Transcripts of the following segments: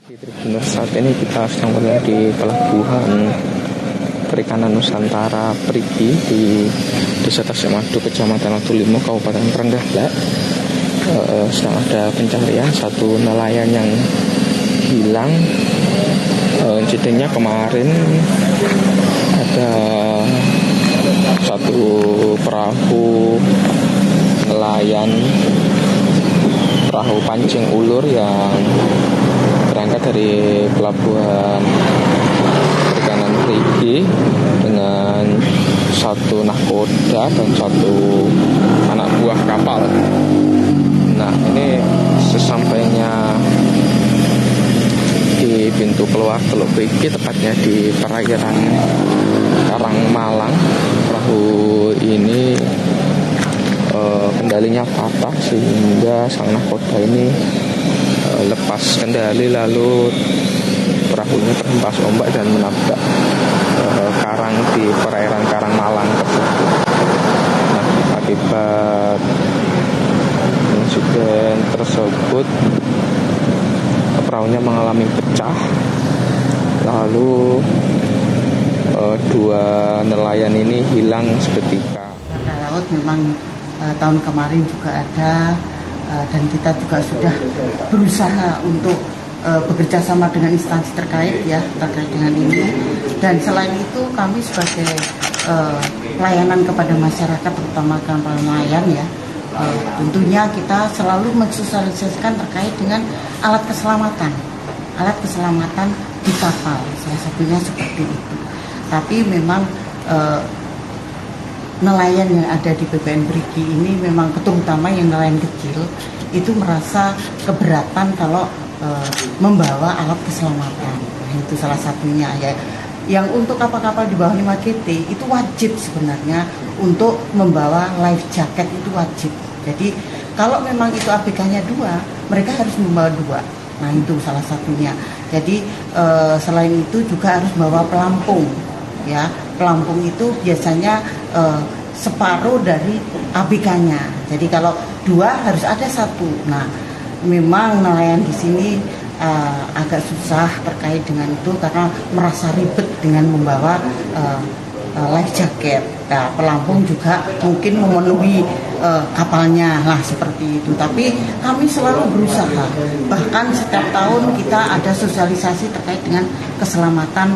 Benar, saat ini kita sedang berada di pelabuhan perikanan Nusantara Perigi di Desa Tasikmadu, Kecamatan Watulimo, Kabupaten Trenggalek. Sedang ada pencarian satu nelayan yang hilang. Insidennya kemarin ada satu perahu nelayan, perahu pancing ulur yang berangkat dari pelabuhan perikanan Perigi dengan satu nahkoda dan satu anak buah kapal. Nah, ini sesampainya di pintu keluar Teluk Perigi, tepatnya di perairan Karangmalang, perahu ini kendalinya patah sehingga sang nahkoda ini lepas kendali, lalu perahunya terhempas ombak dan menabrak karang di perairan Karangmalang tersebut. Nah, akibat insiden tersebut perahunya mengalami pecah, lalu dua nelayan ini hilang seketika. Laut memang tahun kemarin juga ada, dan kita juga sudah berusaha untuk bekerja sama dengan instansi terkait dengan ini. Dan selain itu kami sebagai pelayanan kepada masyarakat, terutama kapal nelayan tentunya kita selalu mensosialisasikan terkait dengan alat keselamatan di kapal, salah satunya seperti itu. Tapi memang nelayan yang ada di PPN Perigi ini memang terutama yang nelayan kecil itu merasa keberatan kalau membawa alat keselamatan. Nah, itu salah satunya ya. Yang untuk kapal-kapal di bawah 5 GT itu wajib sebenarnya untuk membawa life jacket, itu wajib. Jadi kalau memang itu ABK-nya 2, mereka harus membawa 2. Nah, itu salah satunya. Jadi selain itu juga harus membawa pelampung. Ya, pelampung itu biasanya separuh dari ABK-nya. Jadi kalau 2 harus ada 1. Nah, memang nelayan di sini agak susah terkait dengan itu karena merasa ribet dengan membawa life jacket. Nah, pelampung juga mungkin memenuhi kapalnya lah seperti itu. Tapi kami selalu berusaha. Bahkan setiap tahun kita ada sosialisasi terkait dengan keselamatan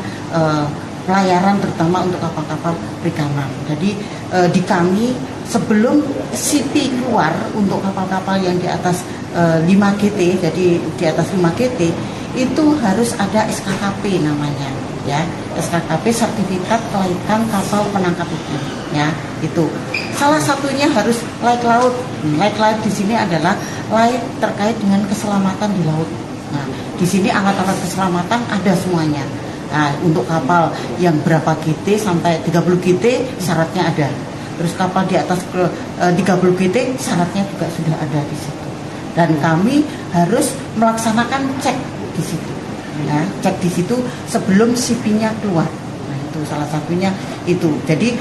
pelayaran, terutama untuk kapal-kapal perikanan. Jadi di kami sebelum CP keluar untuk kapal-kapal yang di atas 5 GT, jadi di atas 5 GT itu harus ada SKKP namanya, ya. SKKP, sertifikat kelaikan kapal penangkap ikan, ya. Itu salah satunya harus layak laut. Layak laut di sini adalah layak terkait dengan keselamatan di laut. Nah, di sini alat-alat keselamatan ada semuanya. Nah, untuk kapal yang berapa GT sampai 30 GT syaratnya ada. Terus kapal di atas 30 GT syaratnya juga sudah ada di situ. Dan kami harus melaksanakan cek di situ. Ya, cek di situ sebelum CP-nya keluar. Nah, itu salah satunya itu. Jadi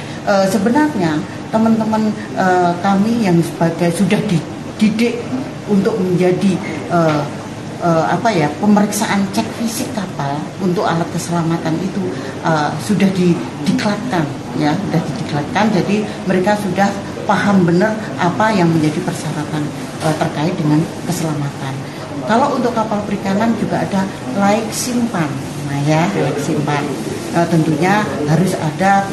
sebenarnya teman-teman kami yang sebagai sudah dididik untuk menjadi pemeriksaan cek fisik kapal untuk alat keselamatan itu sudah didiklatkan, ya, sudah didiklatkan. Jadi mereka sudah paham benar apa yang menjadi persyaratan terkait dengan keselamatan. Kalau untuk kapal perikanan juga ada layak simpan, nah ya, layak simpan. Tentunya harus ada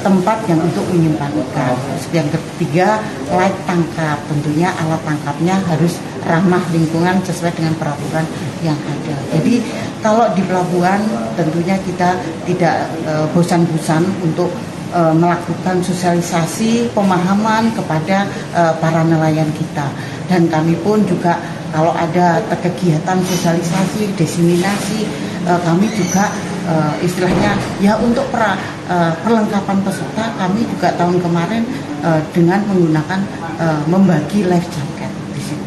tempat yang untuk menyimpan ikan. Yang ketiga, layak tangkap. Tentunya alat tangkapnya harus ramah lingkungan sesuai dengan peraturan yang ada. Jadi kalau di pelabuhan tentunya kita tidak bosan-bosan untuk melakukan sosialisasi pemahaman kepada para nelayan kita. Dan kami pun juga kalau ada kegiatan sosialisasi, diseminasi, kami juga istilahnya ya untuk perlengkapan peserta, kami juga tahun kemarin dengan menggunakan membagi life jacket di situ.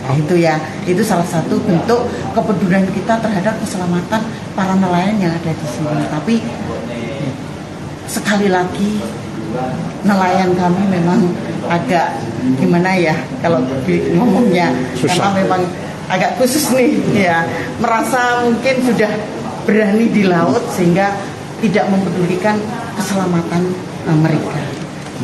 Nah, itu ya, itu salah satu bentuk kepedulian kita terhadap keselamatan para nelayan yang ada di sini. Tapi sekali lagi nelayan kami memang agak gimana ya kalau ngomongnya, karena memang agak khusus nih ya, merasa mungkin sudah berani di laut sehingga tidak mempedulikan keselamatan mereka.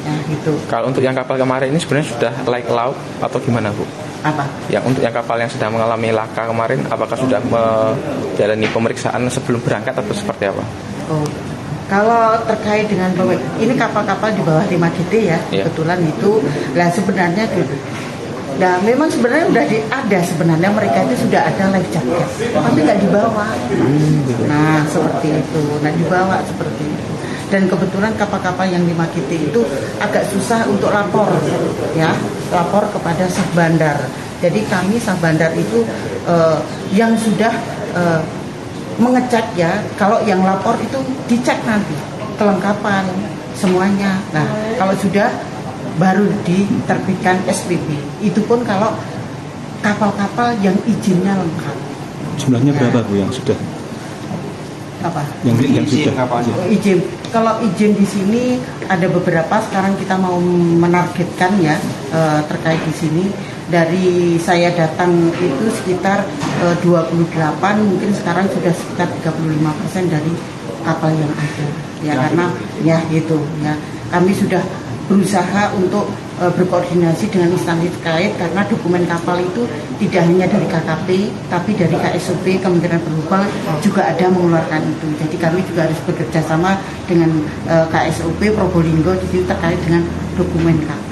Ya, gitu. Kalau untuk yang kapal kemarin ini sebenarnya sudah layak laut atau gimana, Bu? Apa? Yang untuk yang kapal yang sedang mengalami laka kemarin, apakah sudah menjalani pemeriksaan sebelum berangkat atau seperti apa? Oh, kalau terkait dengan ini kapal-kapal di bawah 5 GT ya, kebetulan itu. Nah sebenarnya nah memang sebenarnya udah ada sebenarnya mereka itu sudah ada life jacket, tapi nggak dibawa. Nah seperti itu, nggak dibawa seperti itu. Dan kebetulan kapal-kapal yang 5 GT itu agak susah untuk lapor, ya, lapor kepada sah bandar. Jadi kami sah bandar itu yang sudah mengecek ya, kalau yang lapor itu dicek nanti kelengkapan semuanya. Nah kalau sudah baru diterbitkan SPP. Itu pun kalau kapal-kapal yang izinnya lengkap. Jumlahnya berapa Bu yang sudah? Apa? Yang sudah kapalnya? Izin. Kalau izin di sini ada beberapa. Sekarang kita mau menargetkan ya terkait di sini. Dari saya datang itu sekitar 28, mungkin sekarang sudah sekitar 35% dari kapal yang ada. Ya karena ya itu ya kami sudah berusaha untuk berkoordinasi dengan instansi terkait karena dokumen kapal itu tidak hanya dari KKP tapi dari KSOP Kementerian Perhubungan juga ada mengeluarkan itu. Jadi kami juga harus bekerja sama dengan KSOP Probolinggo jadi terkait dengan dokumen kapal.